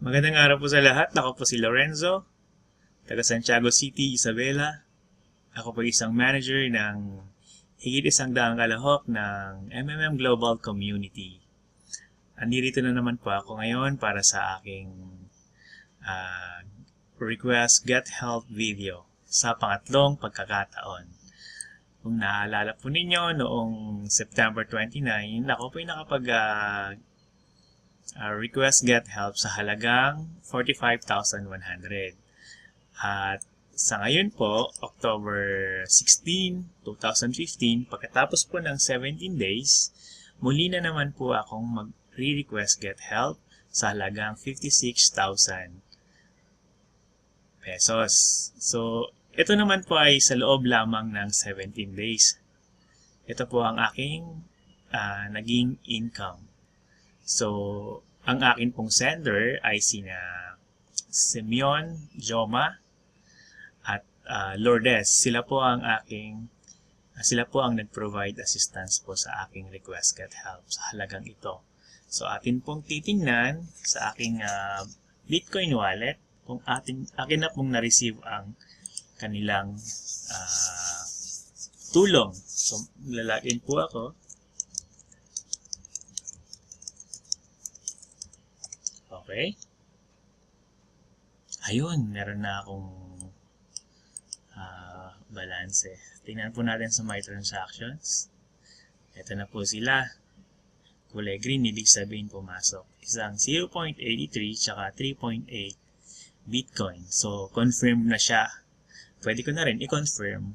Magandang araw po sa lahat. Ako po si Lorenzo, taga Santiago City, Isabela. Ako po isang manager ng higit 100 kalahok ng MMM Global Community. Andito na naman po ako ngayon para sa aking request get help video sa pangatlong pagkakataon. Kung naalala po ninyo, noong September 29, ako po yung nakapag request get help sa halagang 45,100. At sa ngayon po, October 16, 2015, pagkatapos po ng 17 days, muli na naman po akong mag-request get help sa halagang 56,000 pesos. So, ito naman po ay sa loob lamang ng 17 days. Ito po ang aking naging income. So, ang akin pong sender ay sina Simeon, Joma, at Lourdes. Sila po ang nag-provide assistance po sa aking request get help sa halagang ito. So, atin pong titingnan sa aking Bitcoin wallet kung akin na pong na-receive ang kanilang tulong. So, lalagin po ako. Okay. Ayun, meron na akong balance. Tingnan po natin sa my transactions. Ito na po sila. Kulay green, ibig sabihin pumasok. Isang 0.83 tsaka 3.8 Bitcoin. So, confirmed na siya. Pwede ko na rin i-confirm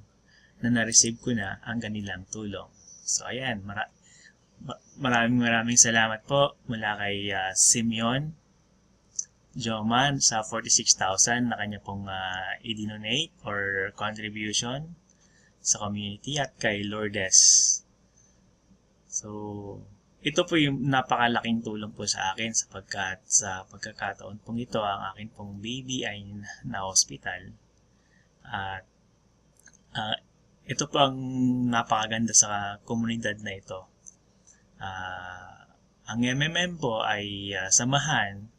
na na-receive ko na ang kanilang tulong. So, ayan. Maraming salamat po mula kay Simeon Joman sa 46,000 na kanya pong i-donate or contribution sa community at kay Lourdes. So, ito po yung napakalaking tulong po sa akin sapagkat sa pagkakataon pong ito, ang akin pong baby ay na-hospital. At ito po ang napakaganda sa komunidad na ito. Ang MMM po ay samahan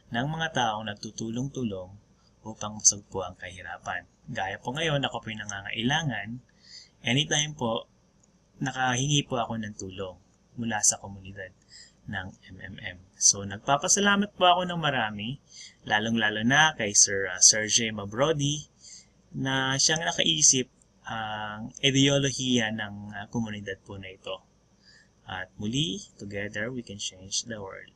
ng mga taong nagtutulong-tulong upang masagpo ang kahirapan. Gaya po ngayon, ako po yung nangangailangan. Anytime po, nakahingi po ako ng tulong mula sa komunidad ng MMM. So, nagpapasalamat po ako ng marami, lalong-lalo na kay Sir Sergey Mabrodi, na siyang nakaisip ang ideolohiya ng komunidad po na ito. At muli, together we can change the world.